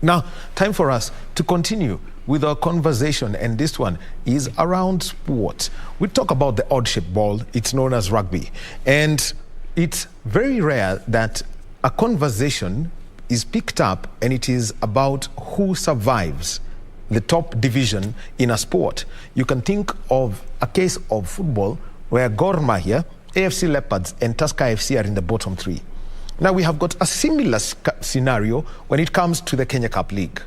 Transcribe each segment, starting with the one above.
Now, time for us to continue with our conversation, and this one is around sport. We talk about the odd-shaped ball. It's known as rugby, and it's very rare that a conversation is picked up and it is about who survives the top division in a sport. You can think of a case of football where Gor Mahia, AFC Leopards and Tusker FC are in the bottom three. Now we have got a similar scenario when it comes to the Kenya Cup League.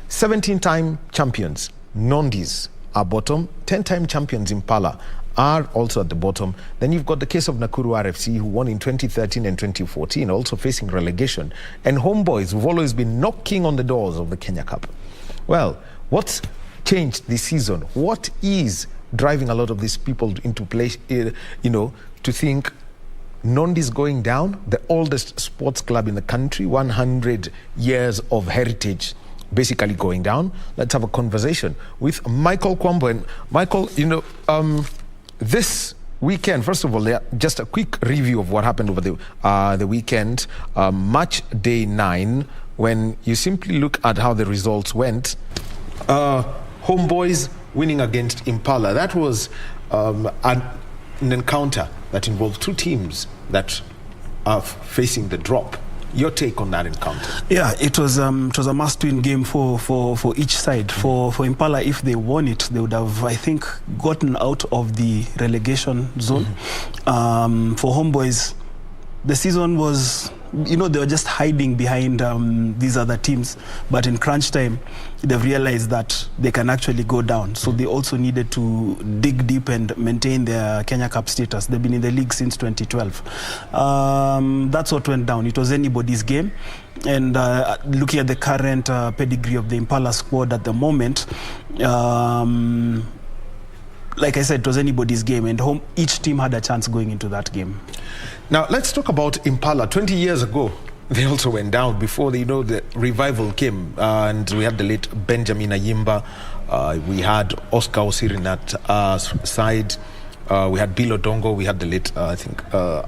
17-time champions, Nondies, are bottom. 10-time champions, Impala, are also at the bottom. Then you've got the case of Nakuru Rfc, who won in 2013 and 2014, also facing relegation. And Homeboys, who've always been knocking on the doors of the Kenya Cup. Well, what's changed this season? What is driving a lot of these people into place, to think Nondies going down, the oldest sports club in the country, 100 years of heritage, basically going down? Let's have a conversation with Michael Kwombo. And Michael, this weekend, first of all, just a quick review of what happened over the weekend. Match day 9, when you simply look at how the results went, Homeboys winning against Impala. That was an encounter that involved two teams that are facing the drop. Your take on that encounter? Yeah, it was a must-win game for each side. For Impala, if they won it, they would have, I think, gotten out of the relegation zone. For Homeboys, the season was, they were just hiding behind these other teams. But in crunch time, they've realized that they can actually go down. So they also needed to dig deep and maintain their Kenya Cup status. They've been in the league since 2012. That's what went down. It was anybody's game. And looking at the current pedigree of the Impala squad at the moment, like I said, it was anybody's game, and each team had a chance going into that game. Now, let's talk about Impala. 20 years ago, they also went down before the revival came. And we had the late Benjamin Ayimba. We had Oscar Osir in that side. We had Bill Odongo. We had the late, Alan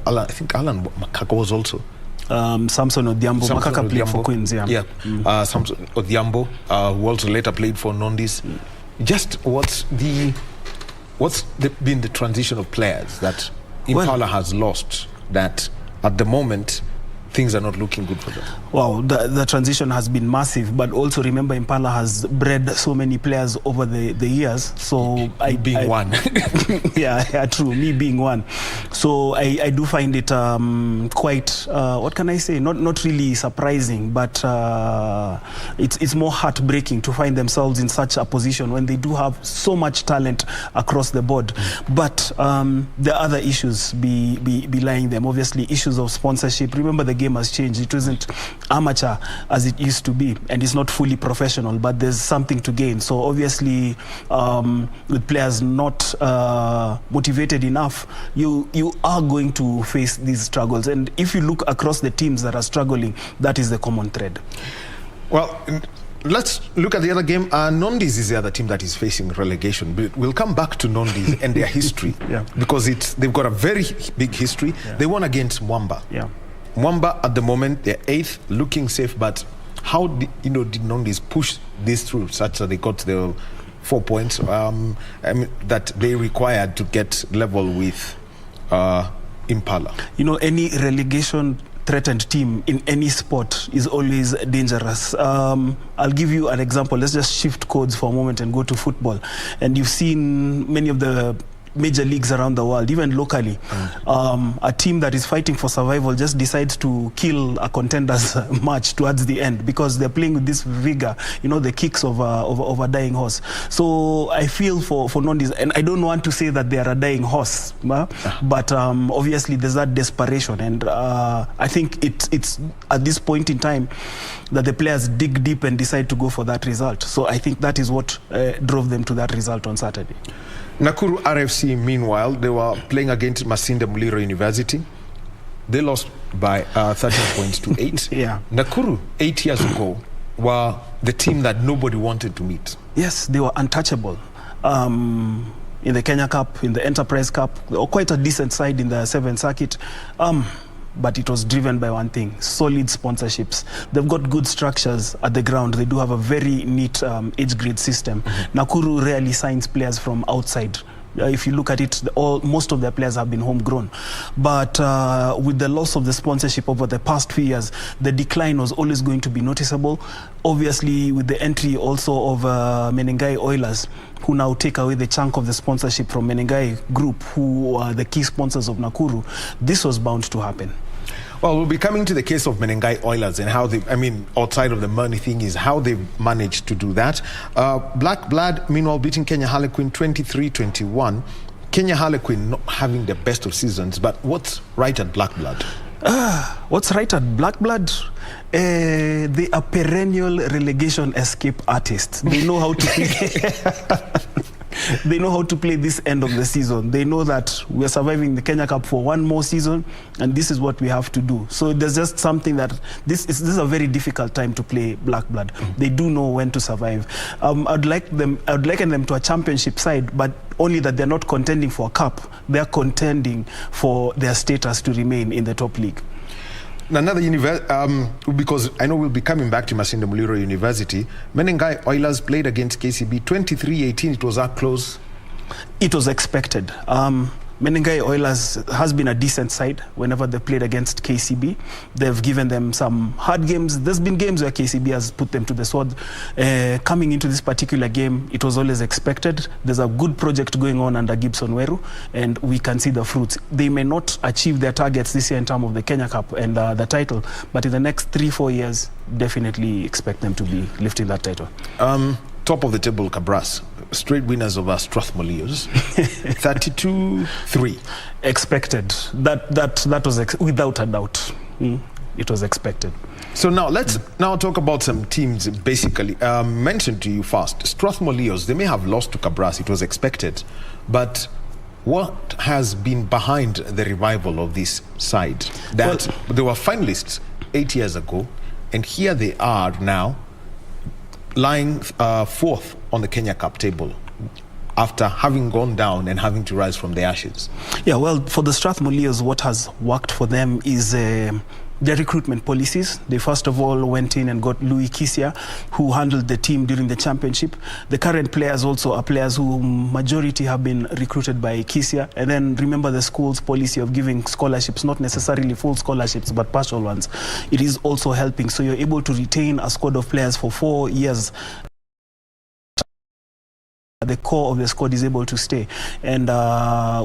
Makaka was also. Samson Odhiambo. Makaka played for Queens, yeah. Samson Odhiambo, who also later played for Nondies. Just what's been the transition of players that Impala has lost, that at the moment things are not looking good for them? Wow, the transition has been massive, but also remember Impala has bred so many players over the years. So being one. yeah, true, me being one. So I do find it quite, what can I say, not really surprising, but it's more heartbreaking to find themselves in such a position when they do have so much talent across the board. But there are other issues belying them. Obviously, issues of sponsorship. Remember, the game has changed. It isn't amateur as it used to be, and it's not fully professional, but there's something to gain. So obviously, with players not motivated enough, you are going to face these struggles. And if you look across the teams that are struggling, that is the common thread. Well, let's look at the other game. Nondies is the other team that is facing relegation. But we'll come back to Nondies and their history, because they've got a very big history. They won against Mwamba. Mwamba at the moment, they're 8th, looking safe. But how did Nondies push this through such that they got the 4 points that they required to get level with Impala? Any relegation threatened team in any sport is always dangerous. I'll give you an example. Let's just shift codes for a moment and go to football. And you've seen many of the major leagues around the world, even locally, a team that is fighting for survival just decides to kill a contender's match towards the end because they're playing with this vigor, the kicks of a dying horse. So I feel for Nondies, and I don't want to say that they are a dying horse, but obviously there's that desperation, and I think it's at this point in time that the players dig deep and decide to go for that result. So I think that is what drove them to that result on Saturday. Nakuru Rfc, meanwhile, they were playing against Masinde Muliro University. They lost by 13 points to 8. Nakuru, 8 years ago, were the team that nobody wanted to meet. Yes, they were untouchable. In the Kenya Cup, in the Enterprise Cup, they were quite a decent side in the 7th circuit. but it was driven by one thing: solid sponsorships. They've got good structures at the ground. They do have a very neat age grade system. Nakuru rarely signs players from outside. If you look at it, most of their players have been homegrown. But with the loss of the sponsorship over the past few years, the decline was always going to be noticeable. Obviously, with the entry also of Menengai Oilers, who now take away the chunk of the sponsorship from Menengai Group, who are the key sponsors of Nakuru, this was bound to happen. Well, we'll be coming to the case of Menengai Oilers and how they, outside of the money thing, is how they've managed to do that. Black Blood, meanwhile, beating Kenya Harlequin 23-21. Kenya Harlequin not having the best of seasons, but what's right at Black Blood? What's right at Black Blood? They are perennial relegation escape artists. They know how to play. They know how to play this end of the season. They know that we're surviving the Kenya Cup for one more season, and this is what we have to do. So there's just something that this is a very difficult time to play Black Blood. They do know when to survive. I'd liken them to a championship side, but only that they're not contending for a cup. They're contending for their status to remain in the top league. Another because I know we'll be coming back to Masinde Muliro University. Menengai Oilers played against KCB 23-18. It was that close. It was expected. Menengai Oilers has been a decent side whenever they played against KCB. They've given them some hard games. There's been games where KCB has put them to the sword. Coming into this particular game, it was always expected. There's a good project going on under Gibson Weru, and we can see the fruits. They may not achieve their targets this year in terms of the Kenya Cup and the title, but in the next 3-4 years, definitely expect them to be lifting that title. Top of the table, Kabras, straight winners over Strathmore Leos, 32-3. Expected. That was without a doubt. It was expected. So now let's now talk about some teams. Basically, mentioned to you first, Strathmore Leos. They may have lost to Kabras. It was expected, but what has been behind the revival of this side? That they were finalists 8 years ago, and here they are now, lying fourth on the Kenya Cup table after having gone down and having to rise from the ashes. Yeah, well, for the Strathmore Leos, what has worked for them is their recruitment policies. They first of all went in and got Louis Kisia, who handled the team during the championship. The current players also are players who majority have been recruited by Kisia. And then remember the school's policy of giving scholarships, not necessarily full scholarships, but partial ones. It is also helping. So you're able to retain a squad of players for 4 years. The core of the squad is able to stay, and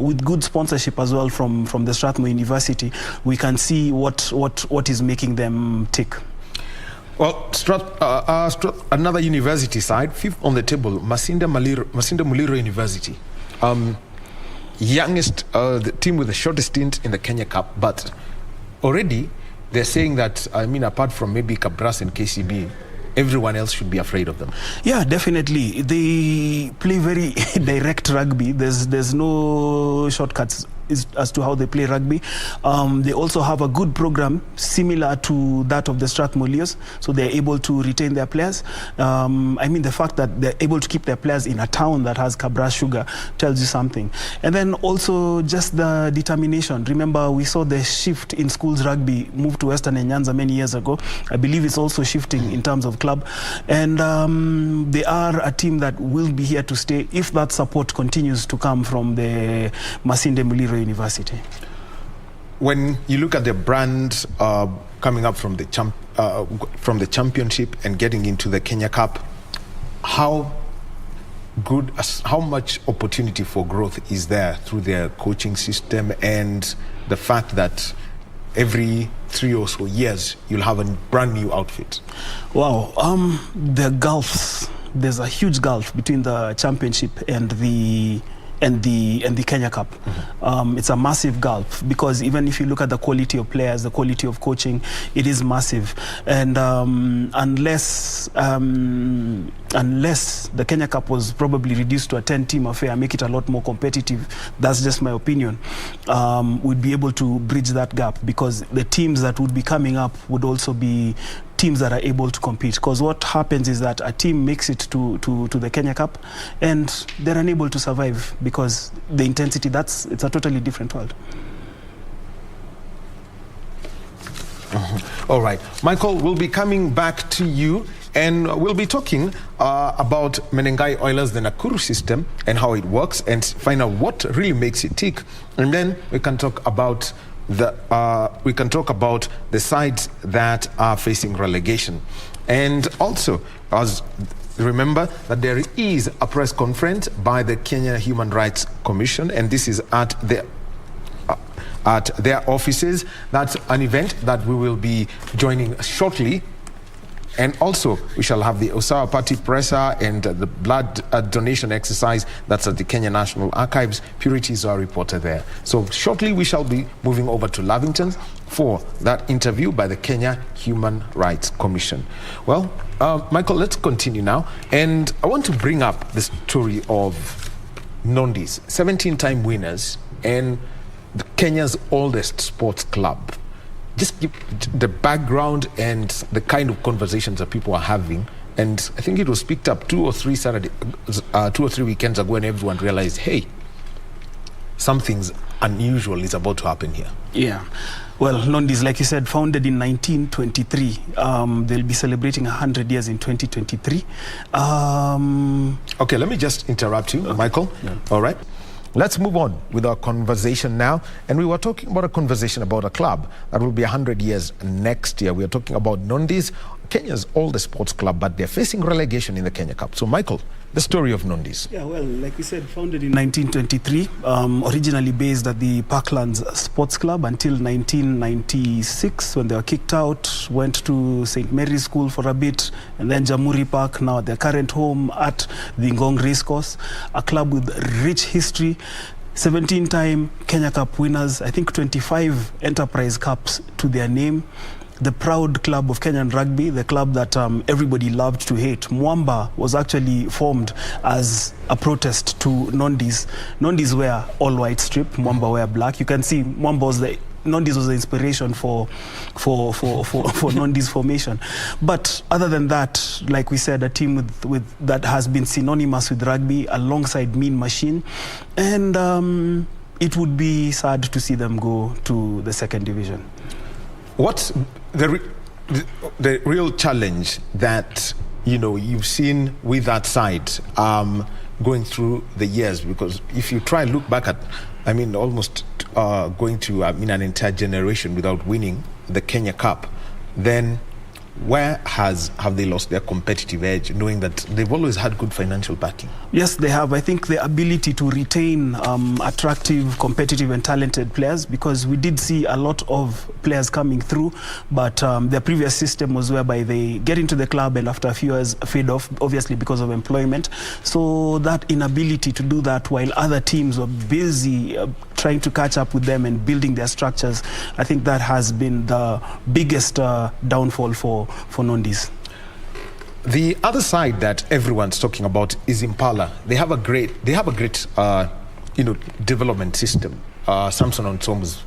with good sponsorship as well from the Strathmore University, we can see what is making them tick. Well, another university side, fifth on the table, Masinde Muliro University, youngest the team with the shortest stint in the Kenya Cup, but already they're saying that, apart from maybe Kabras and KCB, everyone else should be afraid of them. Yeah, definitely. They play very direct rugby. There's no shortcuts as to how they play rugby. They also have a good program similar to that of the Strathmore Leos, so they're able to retain their players. The fact that they're able to keep their players in a town that has Kabras Sugar tells you something. And then also just the determination. Remember, we saw the shift in schools rugby move to Western and Nyanza many years ago. I believe it's also shifting in terms of club. And they are a team that will be here to stay if that support continues to come from the Masinde Muliro University. When you look at the brand coming up from the championship and getting into the Kenya Cup, how much opportunity for growth is there through their coaching system and the fact that every 3 or so years you'll have a brand new outfit? Wow, the gulfs. There's a huge gulf between the championship and the Kenya Cup. It's a massive gulf, because even if you look at the quality of players, the quality of coaching, it is massive. And unless the Kenya Cup was probably reduced to a 10-team affair, make it a lot more competitive, that's just my opinion, we'd be able to bridge that gap, because the teams that would be coming up would also be teams that are able to compete. Because what happens is that a team makes it to the Kenya Cup and they're unable to survive because the intensity, it's a totally different world. All right. Michael, we'll be coming back to you, and we'll be talking about Menengai Oilers, the Nakuru system, and how it works, and find out what really makes it tick. And then we can talk about the sides that are facing relegation. And also, remember that there is a press conference by the Kenya Human Rights Commission, and this is at their offices. That's an event that we will be joining shortly. And also, we shall have the Osawa Party presser and the blood donation exercise. That's at the Kenya National Archives. Purity is our reporter there. So shortly, we shall be moving over to Lavington for that interview by the Kenya Human Rights Commission. Well, Michael, let's continue now. And I want to bring up the story of Nondies, 17-time winners, and Kenya's oldest sports club. Just give the background and the kind of conversations that people are having. And I think it was picked up 2 or 3 weekends ago, and everyone realized, hey, something's unusual is about to happen here. Yeah. Well, Nondies, like you said, founded in 1923. They'll be celebrating 100 years in 2023. Okay, let me just interrupt you, Michael. Yeah. All right. Let's move on with our conversation now. And we were talking about a conversation about a club that will be 100 years next year. We are talking about Nondies, Kenya's oldest sports club, but they're facing relegation in the Kenya Cup. So, Michael, the story of Nondies. Yeah, well, like we said, founded in 1923, originally based at the Parklands Sports Club until 1996 when they were kicked out, went to St. Mary's School for a bit, and then Jamhuri Park, now their current home at the Ngong Racecourse, a club with rich history. 17-time Kenya Cup winners, I think 25 Enterprise Cups to their name. The proud club of Kenyan rugby, the club that everybody loved to hate. Mwamba was actually formed as a protest to Nondies. Nondies wear all white strip, Mwamba wear black. You can see Nondies was the inspiration for Nondies formation. But other than that, like we said, a team with that has been synonymous with rugby alongside Mean Machine. And it would be sad to see them go to the second division. What's the real challenge that you've seen with that side going through the years? Because if you try and look back at, almost going to an entire generation without winning the Kenya Cup, then where have they lost their competitive edge, knowing that they've always had good financial backing? Yes, they have. I think the ability to retain attractive, competitive and talented players, because we did see a lot of players coming through, but their previous system was whereby they get into the club and after a few years fade off, obviously because of employment. So that inability to do that while other teams were busy trying to catch up with them and building their structures, I think that has been the biggest downfall for Nondies. The other side that everyone's talking about is Impala. They have a great development system. Samson Onsoms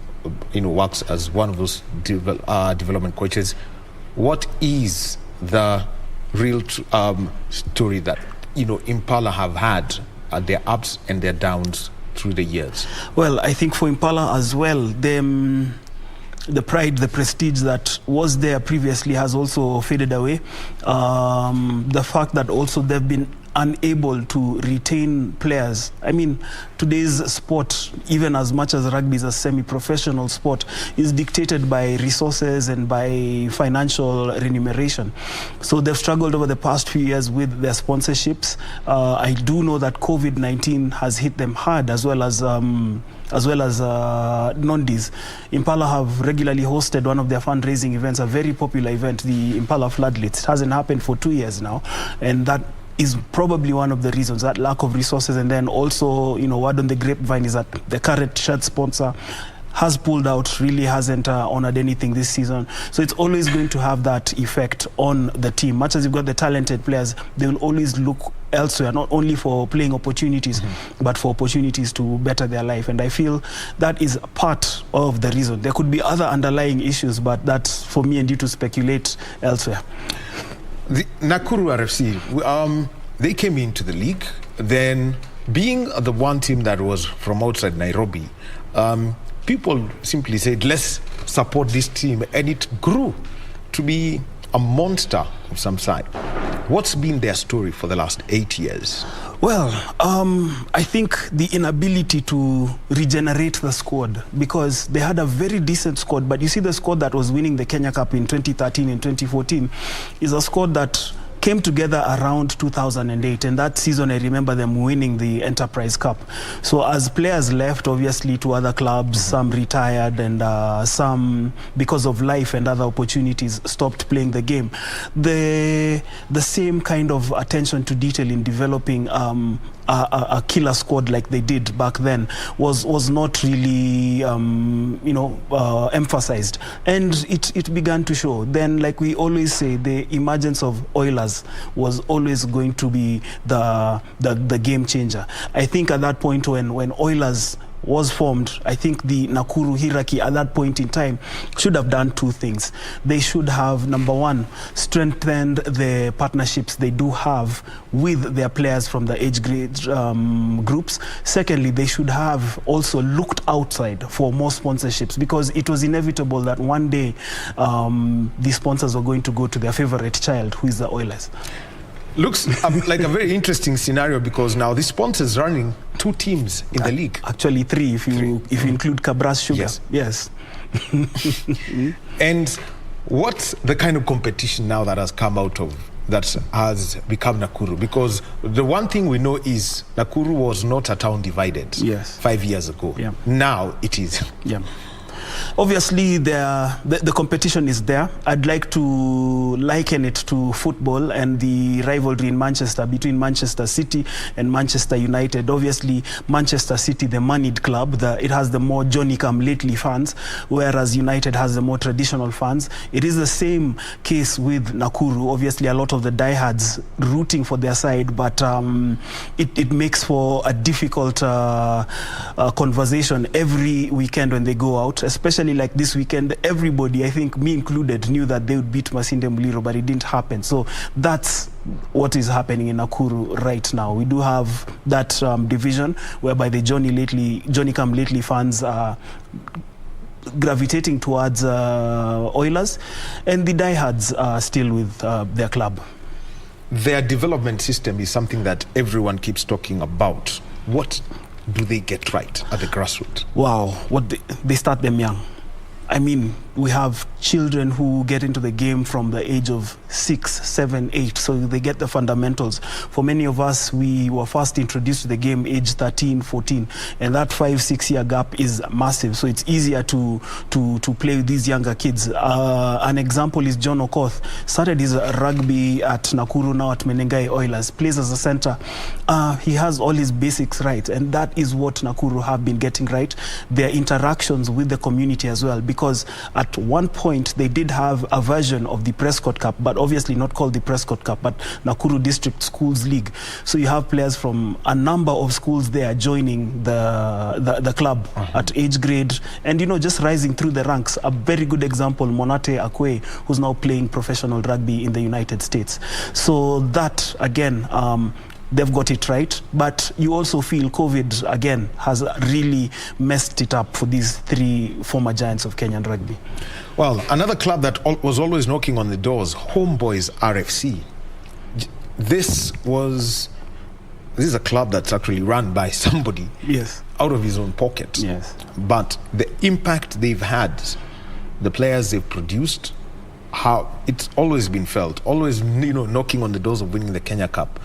works as one of those development coaches. What is the real story that Impala have had their ups and their downs through the years? Well, I think for Impala as well, the pride, the prestige that was there previously has also faded away. The fact that also they've been unable to retain players. Today's sport, even as much as rugby is a semi-professional sport, is dictated by resources and by financial remuneration. So they've struggled over the past few years with their sponsorships. I do know that COVID-19 has hit them hard, as well as Nondies. Impala have regularly hosted one of their fundraising events, a very popular event, the Impala Floodlights. It hasn't happened for 2 years now, and that is probably one of the reasons, that lack of resources. And then also, word on the grapevine is that the current shirt sponsor has pulled out, really hasn't honored anything this season. So it's always going to have that effect on the team. Much as you've got the talented players, they will always look elsewhere, not only for playing opportunities, but for opportunities to better their life. And I feel that is part of the reason. There could be other underlying issues, but that's for me and you to speculate elsewhere. The Nakuru Rfc, they came into the league, then being the one team that was from outside Nairobi, people simply said, let's support this team, and it grew to be a monster of some side. What's been their story for the last 8 years? Well, I think the inability to regenerate the squad, because they had a very decent squad, but you see the squad that was winning the Kenya Cup in 2013 and 2014 is a squad that came together around 2008, and that season I remember them winning the Enterprise Cup. So as players left, obviously, to other clubs, some retired, and some, because of life and other opportunities, stopped playing the game. The same kind of attention to detail in developing a killer squad like they did back then was not really emphasized, and it began to show. Then, like we always say, the emergence of Oilers was always going to be the game changer. I think at that point when Oilers was formed, I think the Nakuru hierarchy at that point in time should have done two things. They should have, number one, strengthened the partnerships they do have with their players from the age grade groups. Secondly, they should have also looked outside for more sponsorships, because it was inevitable that one day the sponsors were going to go to their favorite child, who is the Oilers. Looks like a very interesting scenario, because now the sponsors running two teams in the league. Actually, three if you include Cabras Sugar. Yes. And what's the kind of competition now that has come out of that has become Nakuru? Because the one thing we know is Nakuru was not a town divided 5 years ago. Yeah. Now it is. Yeah. Obviously, the competition is there. I'd like to liken it to football and the rivalry in Manchester between Manchester City and Manchester United. Obviously, Manchester City, the moneyed club, it has the more Johnny-come-lately fans, whereas United has the more traditional fans. It is the same case with Nakuru. Obviously, a lot of the diehards rooting for their side, but it makes for a difficult conversation every weekend when they go out, especially like this weekend. Everybody, I think me included, knew that they would beat Masinde Muliro, but it didn't happen. So that's what is happening in Nakuru right now. We do have that division whereby the Johnny-come-lately fans are gravitating towards Oilers, and the diehards are still with their club. Their development system is something that everyone keeps talking about. What do they get right at the grassroots? Wow, they start them young. I mean, we have children who get into the game from the age of 6, 7, 8, so they get the fundamentals. For many of us, we were first introduced to the game age 13, 14, and that 5-6 year gap is massive, so it's easier to play with these younger kids. An example is John Okoth. Started his rugby at Nakuru, now at Menengai Oilers, plays as a center. He has all his basics right, and that is what Nakuru have been getting right. Their interactions with the community as well, because at one point they did have a version of the Prescott Cup, but obviously not called the Prescott Cup, but Nakuru District Schools League. So you have players from a number of schools there joining the club at age grade, and just rising through the ranks. A very good example, Monate Akwe, who's now playing professional rugby in the United States. So that again, they've got it right, but you also feel COVID again has really messed it up for these three former giants of Kenyan rugby. Well, another club that was always knocking on the doors, Homeboys RFC. This is a club that's actually run by somebody out of his own pocket. Yes. But the impact they've had, the players they've produced, how it's always been felt, always knocking on the doors of winning the Kenya Cup,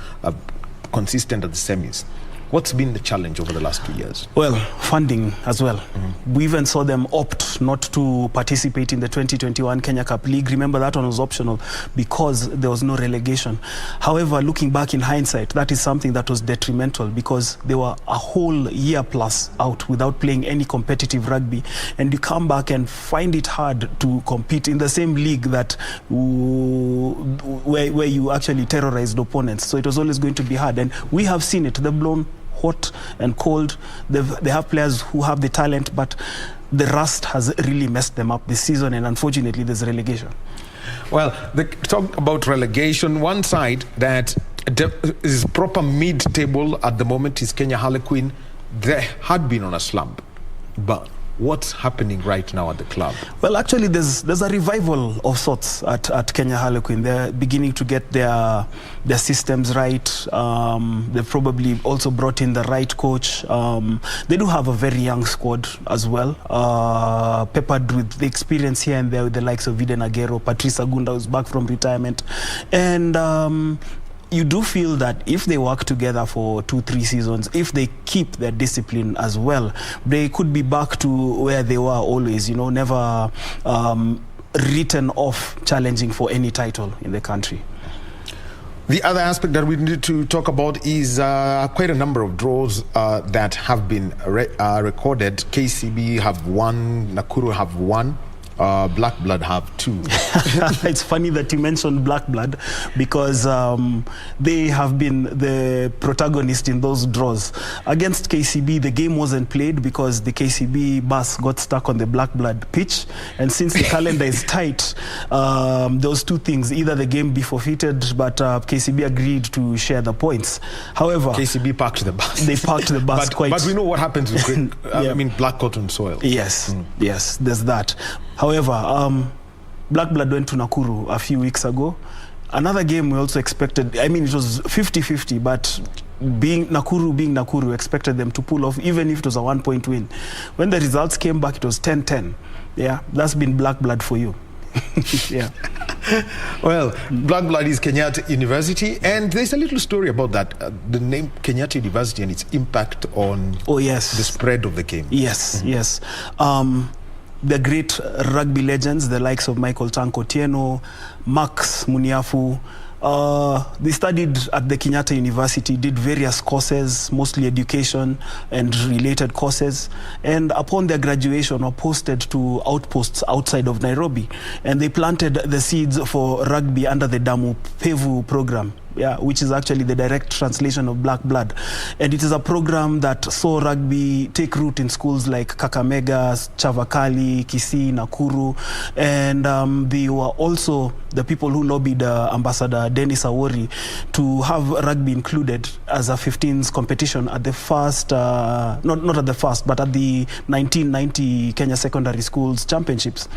consistent at the semis. What's been the challenge over the last 2 years? Well, funding as well. We even saw them opt not to participate in the 2021 Kenya Cup League. Remember, that one was optional because there was no relegation. However, looking back in hindsight, that is something that was detrimental, because they were a whole year plus out without playing any competitive rugby, and you come back and find it hard to compete in the same league that where you actually terrorized opponents. So it was always going to be hard, and we have seen it. They've blown hot and cold. They have players who have the talent, but the rust has really messed them up this season, and unfortunately there's relegation. Well, they talk about relegation. One side that is proper mid-table at the moment is Kenya Harlequin. They had been on a slump, but what's happening right now at the club? Well, actually, there's a revival of sorts at Kenya Harlequin. They're beginning to get their systems right. They've probably also brought in the right coach. They do have a very young squad as well, peppered with the experience here and there with the likes of Viden Agero, Patrice Agunda, who's back from retirement. And you do feel that if they work together for 2-3 seasons, if they keep their discipline as well, they could be back to where they were always, you know, never written off challenging for any title in the country. The other aspect that we need to talk about is quite a number of draws that have been recorded. KCB have won, Nakuru have won. Black Blood have 2. It's funny that you mentioned Black Blood because they have been the protagonist in those draws. Against KCB, the game wasn't played because the KCB bus got stuck on the Black Blood pitch. And since the calendar is tight, those 2 things, either the game be forfeited, but KCB agreed to share the points. However, KCB parked the bus. They parked the bus but we know what happens with black cotton soil. Yes, yes, there's that. However, Black Blood went to Nakuru a few weeks ago. Another game we also expected, I mean, it was 50-50, but being Nakuru, we expected them to pull off, even if it was a 1-point win. When the results came back, it was 10-10. Yeah, that's been Black Blood for you. Yeah. Well, Black Blood is Kenyatta University, and there's a little story about that. The name Kenyatta University and its impact on the spread of the game. Yes, yes. The great rugby legends, the likes of Michael Tanko Tieno, Max Muniafu, they studied at the Kenyatta University, did various courses, mostly education and related courses. And upon their graduation, were posted to outposts outside of Nairobi. And they planted the seeds for rugby under the Damu Pevu program. Yeah, which is actually the direct translation of Black Blood. And it is a program that saw rugby take root in schools like Kakamega, Chavakali, Kisii, Nakuru. And they were also the people who lobbied Ambassador Dennis Awori to have rugby included as a 15s competition at the first, not at the first, but at the 1990 Kenya Secondary Schools Championships.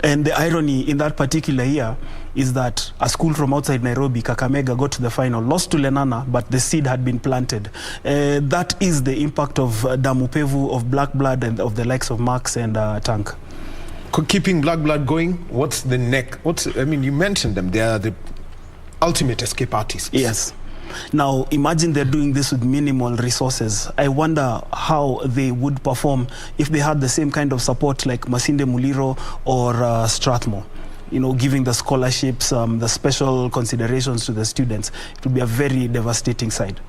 And the irony in that particular year is that a school from outside Nairobi, Kakamega, got to the final, lost to Lenana, but the seed had been planted. That is the impact of Damu Pevu, of Black Blood, and of the likes of Max and Tank. Keeping Black Blood going, what's the neck? I mean, you mentioned them. They are the ultimate escape artists. Yes. Now, imagine they're doing this with minimal resources. I wonder how they would perform if they had the same kind of support like Masinde Muliro or Strathmore. You know, giving the scholarships, the special considerations to the students. It would be a very devastating side.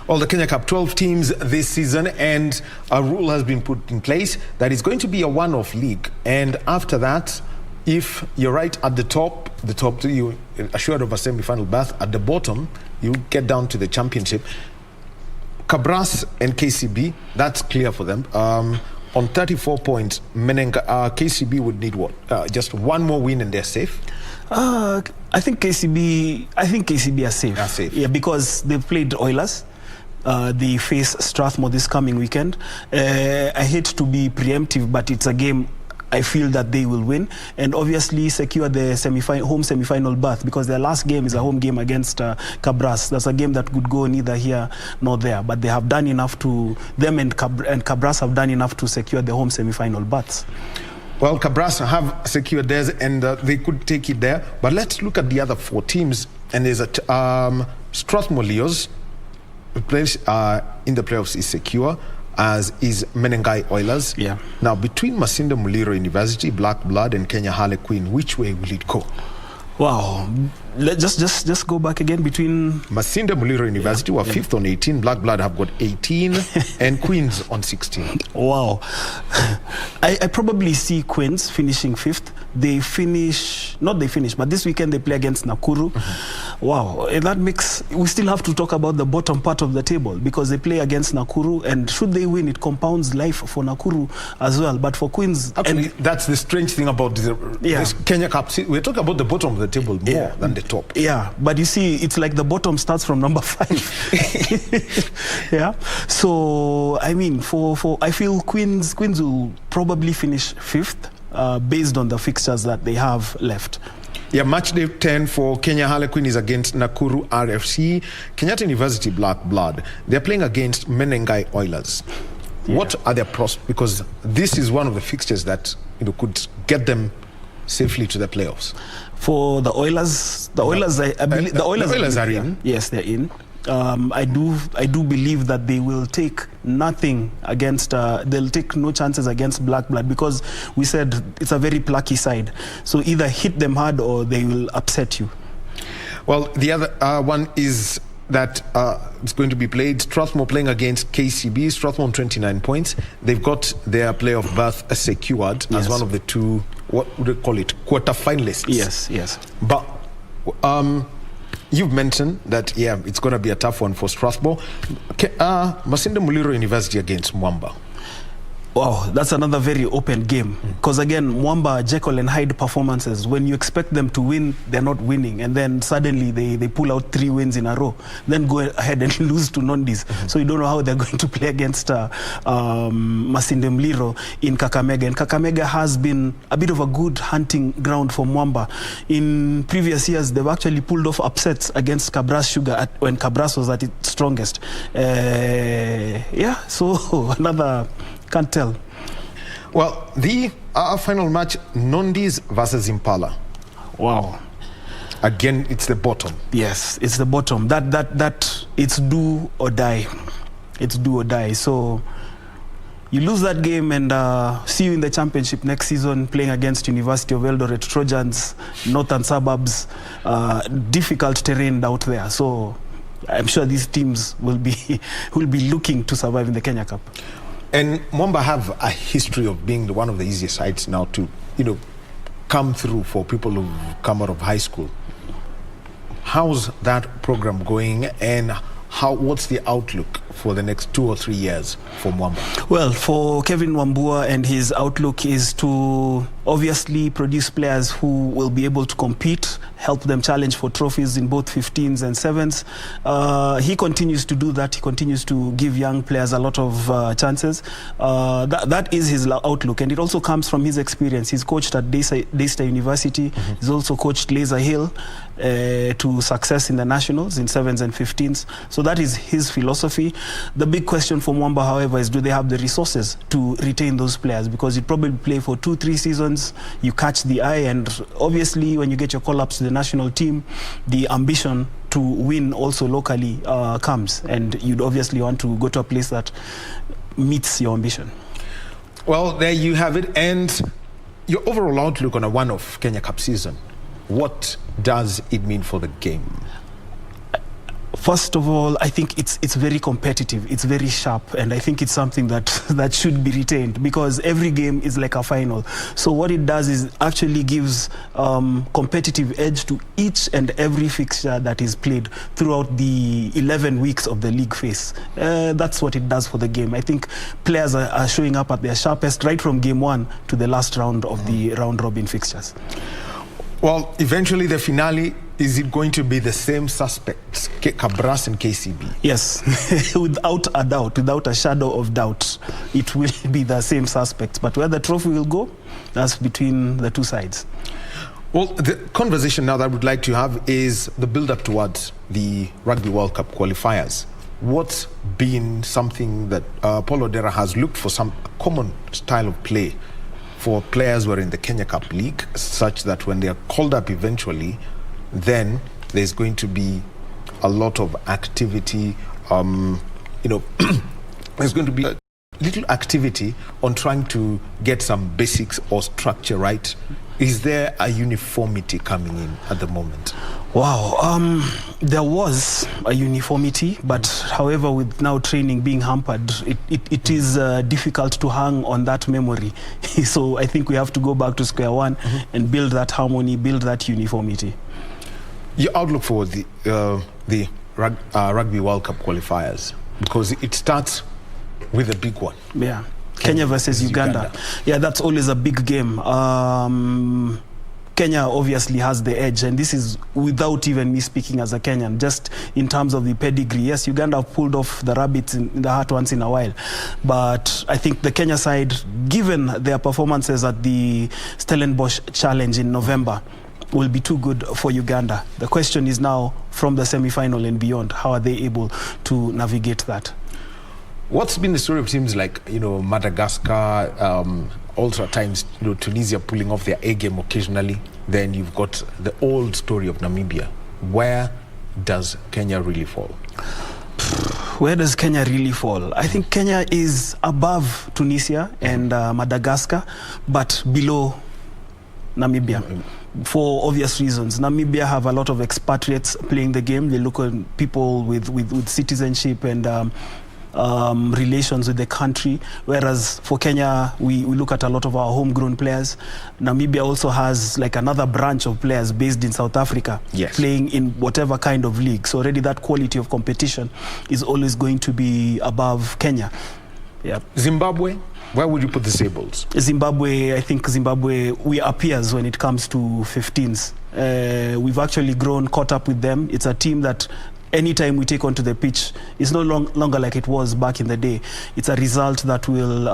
Well, the Kenya Cup, 12 teams this season, and a rule has been put in place that is going to be a one-off league. And after that, if you're right at the top you assured of a semi-final berth. At the bottom, you get down to the championship. Kabras and KCB, that's clear for them. On 34 points, KCB would need what? Just one more win and they're safe? I think KCB are safe. Are safe. Yeah, because they've played Oilers. They face Strathmore this coming weekend. I hate to be preemptive, but it's a game I feel that they will win and obviously secure the home semi-final berth, because their last game is a home game against Kabras. That's a game that could go neither here nor there, but they have done enough to, them and Kabras have done enough to secure the home semi-final berths. Well, Kabras have secured theirs and they could take it there, but let's look at the other 4 teams. And there's a Strathmore Leos, place in the playoffs is secure, as is Menengai Oilers. Yeah. Now, between Masinde Muliro University, Black Blood, and Kenya Harlequin, which way will it go? Wow. Let's just go back again between Masinde Muliro University were 5th on 18, Black Blood have got 18, and Queens on 16. Wow. I probably see Queens finishing 5th. But this weekend they play against Nakuru. Wow. And that makes, we still have to talk about the bottom part of the table, because they play against Nakuru, and should they win, it compounds life for Nakuru as well. But for Queens, actually, that's the strange thing about this Kenya Cup. We're talking about the bottom of the table more than the top. Yeah, but you see, it's like the bottom starts from number 5. Yeah. So I mean, I feel Queens will probably finish 5th based on the fixtures that they have left. Yeah, match day 10 for Kenya Harlequin is against Nakuru Rfc. Kenyatta University Black Blood, they're playing against Menengai Oilers. Yeah. What are their prospects? Because this is one of the fixtures that could get them safely to the playoffs. For the Oilers, I believe the Oilers are in. Yes, they're in. I do believe that they will take nothing against. They'll take no chances against Black Blood, because we said it's a very plucky side. So either hit them hard or they will upset you. Well, the other one is that it's going to be played. Strathmore playing against KCB. Strathmore on 29 points. They've got their playoff berth secured as one of the two, what would they call it, quarter-finalists. Yes. But you've mentioned that, it's going to be a tough one for Strathmore. Masinde Muliro University against Mwamba. Wow, that's another very open game. Because again, Mwamba, Jekyll and Hyde performances, when you expect them to win, they're not winning. And then suddenly they pull out 3 wins in a row. Then go ahead and lose to Nondies. So you don't know how they're going to play against Masinde Muliro in Kakamega. And Kakamega has been a bit of a good hunting ground for Mwamba. In previous years, they've actually pulled off upsets against Kabras Sugar when Kabras was at its strongest. So another... Can't tell. Well, the final match, Nondies versus Impala. Wow. Again, it's the bottom. Yes, it's the bottom. That it's do or die. It's do or die. So you lose that game and see you in the championship next season playing against University of Eldoret Trojans, northern suburbs, difficult terrain out there. So I'm sure these teams will be looking to survive in the Kenya Cup. And Mwamba have a history of being one of the easiest sides now to, come through for people who come out of high school. How's that program going, and what's the outlook for the next 2 or 3 years for Mwamba? Well, for Kevin Wambua, and his outlook is to obviously produce players who will be able to compete, help them challenge for trophies in both 15s and 7s. He continues to do that. He continues to give young players a lot of chances. That is his outlook, and it also comes from his experience. He's coached at Daystar University. He's also coached Laser Hill to success in the nationals in 7s and 15s. So that is his philosophy. The big question for Mwamba, however, is do they have the resources to retain those players? Because you probably play for 2-3 seasons, you catch the eye, and obviously when you get your call-ups to the national team, the ambition to win also locally comes, and you'd obviously want to go to a place that meets your ambition. Well, there you have it. And your overall outlook on a one-off Kenya Cup season, what does it mean for the game? First of all, I think it's very competitive. It's very sharp, and I think it's something that should be retained, because every game is like a final. So what it does is actually gives competitive edge to each and every fixture that is played throughout the 11 weeks of the league phase. That's what it does for the game. I think players are showing up at their sharpest right from game 1 to the last round of the round-robin fixtures. Well, eventually the finale, is it going to be the same suspects, Kabras and KCB? Yes, without a doubt, without a shadow of doubt, it will be the same suspects. But where the trophy will go, that's between the two sides. Well, the conversation now that I would like to have is the build-up towards the Rugby World Cup qualifiers. What's been something that Paul Odera has looked for, some common style of play for players who are in the Kenya Cup League, such that when they are called up eventually, then there's going to be a lot of activity. There's going to be a little activity on trying to get some basics or structure right. Is there a uniformity coming in at the moment? Wow, there was a uniformity, but however, with now training being hampered, it is difficult to hang on that memory. So I think we have to go back to square one and build that harmony, build that uniformity. Your outlook for the Rugby World Cup qualifiers, because it starts with a big one. Yeah, Kenya versus Uganda. Yeah, that's always a big game. Kenya obviously has the edge, and this is without even me speaking as a Kenyan, just in terms of the pedigree. Yes, Uganda have pulled off the rabbits in the hat once in a while, but I think the Kenya side, given their performances at the Stellenbosch Challenge in November, will be too good for Uganda. The question is now, from the semi-final and beyond, how are they able to navigate that? What's been the story of teams like, Madagascar, also at times, Tunisia pulling off their A game occasionally? Then you've got the old story of Namibia. Where does Kenya really fall? Where does Kenya really fall? I think Kenya is above Tunisia and Madagascar, but below Namibia. For obvious reasons. Namibia have a lot of expatriates playing the game. They look at people with citizenship and relations with the country, whereas for Kenya we look at a lot of our homegrown players. Namibia also has like another branch of players based in South Africa, yes, playing in whatever kind of league. So already that quality of competition is always going to be above Kenya. Yeah. Zimbabwe, where would you put the Sables? Zimbabwe, I think Zimbabwe, we are peers when it comes to 15s. We've actually caught up with them. It's a team that anytime we take onto the pitch, it's no longer like it was back in the day. It's a result that will,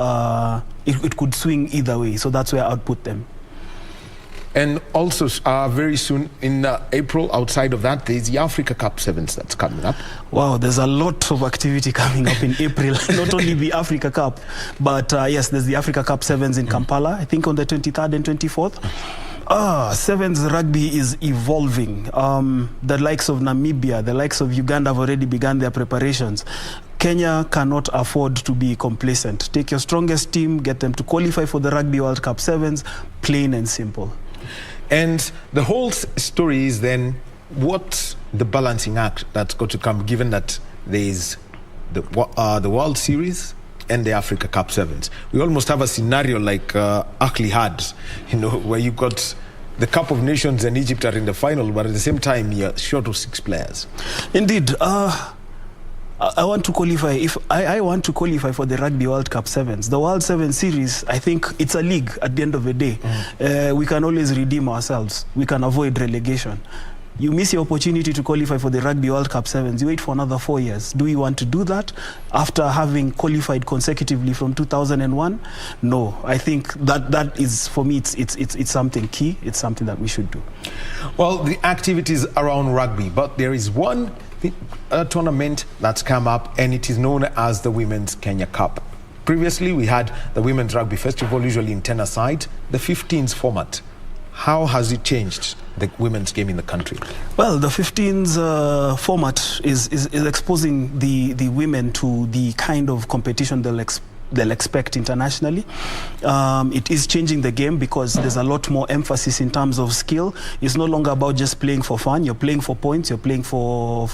it could swing either way. So that's where I'd put them. And also, very soon in April, outside of that, there's the Africa Cup Sevens that's coming up. Wow, there's a lot of activity coming up in April. Not only the Africa Cup, but yes, there's the Africa Cup Sevens in Kampala, I think on the 23rd and 24th. Sevens rugby is evolving. The likes of Namibia, the likes of Uganda have already begun their preparations. Kenya cannot afford to be complacent. Take your strongest team, get them to qualify for the Rugby World Cup Sevens, plain and simple. And the whole story is then, what's the balancing act that's got to come, given that there's the World Series and the Africa Cup Sevens? We almost have a scenario like Akli had, where you've got the Cup of Nations and Egypt are in the final, but at the same time you're short of 6 players. Indeed. I want to qualify. If I want to qualify for the Rugby World Cup Sevens, the World Seven Series, I think it's a league at the end of the day. We can always redeem ourselves. We can avoid relegation. You miss your opportunity to qualify for the Rugby World Cup Sevens, you wait for another 4 years. Do you want to do that after having qualified consecutively from 2001? No, I think that is, for me, it's something key. It's something that we should do. Well, the activities around rugby, but there is one tournament that's come up, and it is known as the Women's Kenya Cup. Previously, we had the Women's Rugby Festival, usually in 10-a-side, the 15s format. How has it changed the women's game in the country? Well, the 15s format is exposing the women to the kind of competition they'll expect internationally. It is changing the game because there's a lot more emphasis in terms of skill. It's no longer about just playing for fun. You're playing for points. You're playing for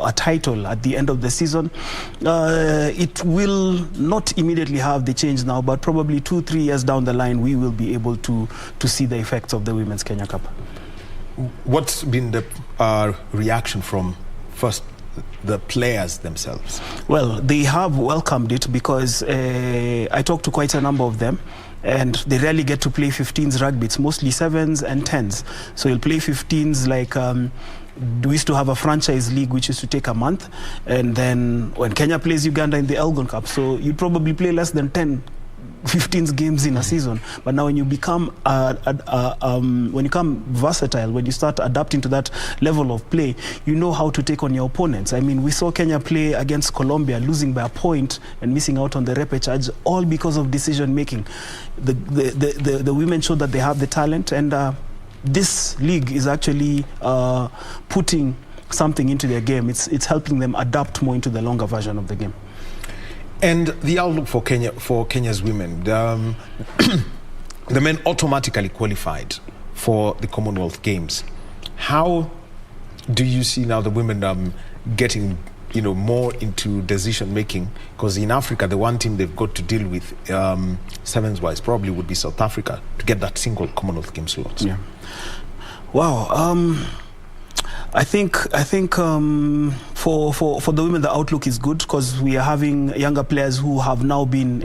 a title at the end of the season. It will not immediately have the change now, but probably 2-3 years down the line, we will be able to see the effects of the Women's Kenya Cup. What's been the reaction from first the players themselves? Well, they have welcomed it because I talked to quite a number of them, and they rarely get to play 15s rugby. It's mostly 7s and 10s. So you'll play 15s like we used to have a franchise league which used to take a month, and then when Kenya plays Uganda in the Elgon Cup, so you'd probably play less than 15 games in a season. But now when you become versatile, when you start adapting to that level of play, you know how to take on your opponents. I mean, we saw Kenya play against Colombia, losing by a point and missing out on the repechage, all because of decision making. The women showed that they have the talent, and this league is actually putting something into their game. It's helping them adapt more into the longer version of the game. And the outlook for Kenya's women, the men automatically qualified for the Commonwealth Games. How do you see now the women getting, more into decision making? Because in Africa, the one team they've got to deal with sevens-wise probably would be South Africa to get that single Commonwealth Games slot. Yeah. Wow. I think For the women, the outlook is good because we are having younger players who have now been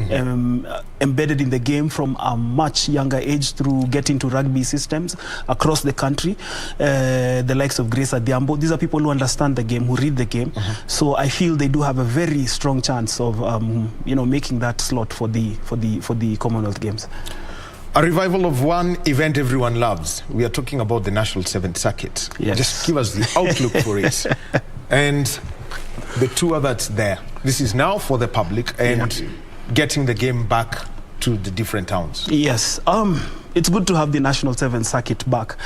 embedded in the game from a much younger age through getting to rugby systems across the country. The likes of Grace Adhiambo. These are people who understand the game, who read the game. So I feel they do have a very strong chance of making that slot for the Commonwealth Games. A revival of one event everyone loves. We are talking about the National 7th Circuit. Yes. Just give us the outlook for it. And the tour that's there. This is now for the public and getting the game back to the different towns. Yes. It's good to have the National 7th Circuit back.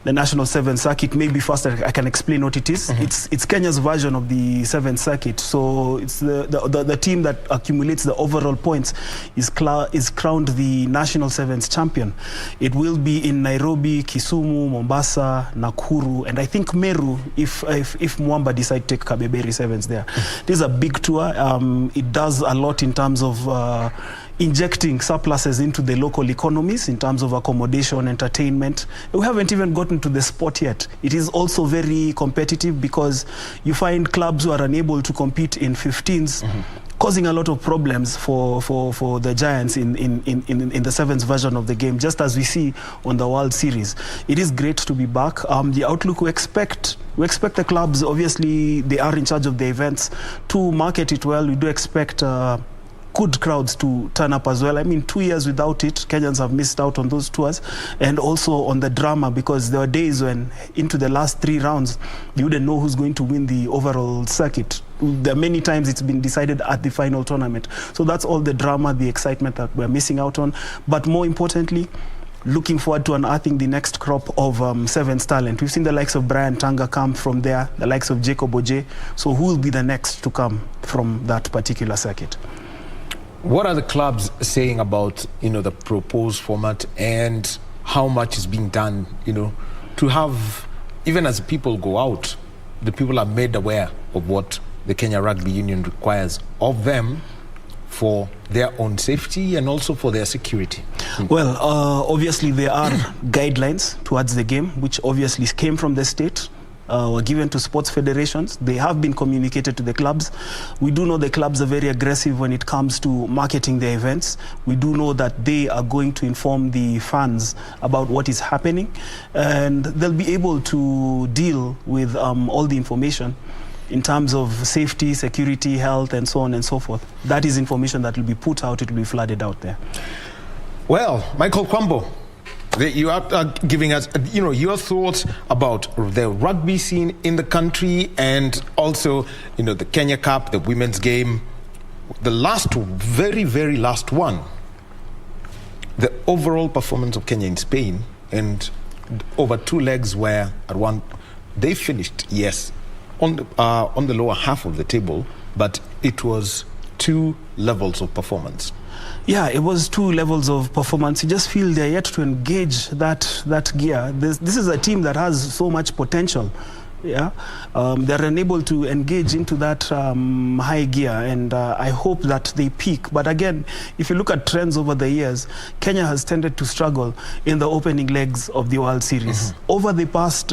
The National 7th Circuit, maybe first I can explain what it is. It's Kenya's version of the 7th Circuit. So it's the team that accumulates the overall points is crowned the National 7th champion. It will be in Nairobi, Kisumu, Mombasa, Nakuru, and I think Meru if Mwamba decide to take Kabeberi 7s there. This is a big tour. It does a lot in terms of injecting surpluses into the local economies in terms of accommodation, entertainment. We haven't even gotten to the sport yet. It is also very competitive because you find clubs who are unable to compete in 15s, causing a lot of problems for the Giants in the 7th version of the game, just as we see on the World Series. It is great to be back. The outlook we expect the clubs, obviously they are in charge of the events, to market it well. We do expect good crowds to turn up as well. I mean, 2 years without it, Kenyans have missed out on those tours, and also on the drama, because there were days when into the last 3 rounds you wouldn't know who's going to win the overall circuit. There are many times it's been decided at the final tournament. So that's all the drama, the excitement that we're missing out on. But more importantly, looking forward to unearthing the next crop of 7th talent. We've seen the likes of Brian Tanga come from there, the likes of Jacob Oje. So who will be the next to come from that particular circuit? What are the clubs saying about, the proposed format and how much is being done, to have, even as people go out, the people are made aware of what the Kenya Rugby Union requires of them for their own safety and also for their security? Well, obviously there are guidelines towards the game, which obviously came from the state. Were given to sports federations. They have been communicated to the clubs. We do know the clubs are very aggressive when it comes to marketing their events. We do know that they are going to inform the fans about what is happening, and they'll be able to deal with all the information in terms of safety, security, health, and so on and so forth. That is information that will be put out, it will be flooded out there. Well, Michael Kwombo, you are giving us, your thoughts about the rugby scene in the country, and also, the Kenya Cup, the women's game, the last, very, very last one, the overall performance of Kenya in Spain, and over 2 legs where at one they finished, yes, on the lower half of the table, but it was 2 levels of performance. Yeah, it was 2 levels of performance. You just feel they're yet to engage that gear. This is a team that has so much potential. Yeah, they're unable to engage into that high gear, and I hope that they peak. But again, if you look at trends over the years, Kenya has tended to struggle in the opening legs of the World Series. Over the past,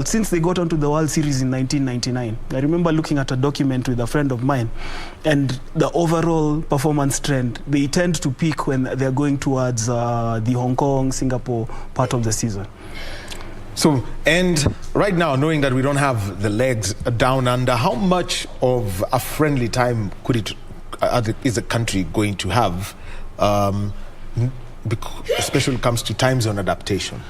since they got onto the World Series in 1999, I remember looking at a document with a friend of mine, and the overall performance trend, they tend to peak when they're going towards the Hong Kong, Singapore part of the season. So, and right now, knowing that we don't have the legs down under, how much of a friendly time is the country going to have, especially when it comes to time zone adaptation?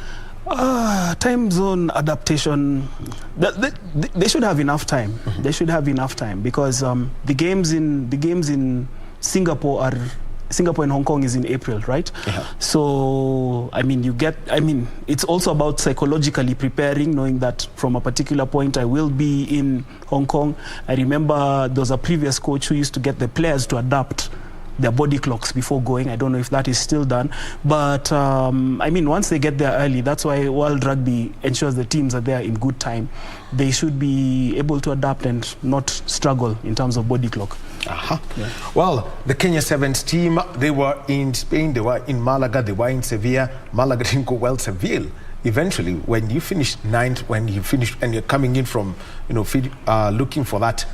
Time zone adaptation, they should have enough time. They should have enough time, because the games in Singapore and Hong Kong is in April, right? Yeah. So, it's also about psychologically preparing, knowing that from a particular point I will be in Hong Kong. I remember there was a previous coach who used to get the players to adapt their body clocks before going. I don't know if that is still done. But, once they get there early, that's why World Rugby ensures the teams are there in good time. They should be able to adapt and not struggle in terms of body clock. Yeah. Well, the Kenya Sevens team, they were in Spain, they were in Malaga, they were in Sevilla. Malaga didn't go well. Seville, eventually, when you finish ninth, when you finish and you're coming in from, looking for that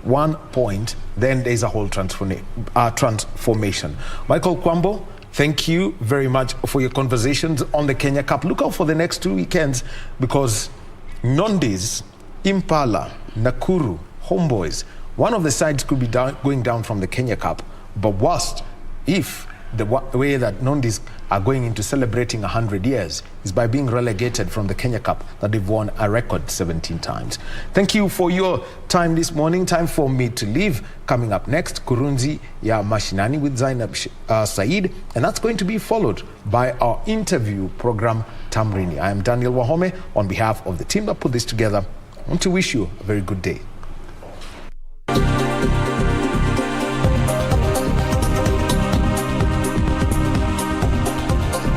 1 point, then there's a whole transformation. Michael Kwombo, thank you very much for your conversations on the Kenya Cup. Look out for the next 2 weekends, because Nondies, Impala, Nakuru, Homeboys, one of the sides could be going down from the Kenya Cup. But worst, if the way that Nondies are going into celebrating 100 years is by being relegated from the Kenya Cup that they've won a record 17 times. Thank you for your time this morning. Time for me to leave. Coming up next, Kurunzi ya Mashinani with Zainab Said, and that's going to be followed by our interview program, Tamrini. I am Daniel Wahome. On behalf of the team that put this together, I want to wish you a very good day.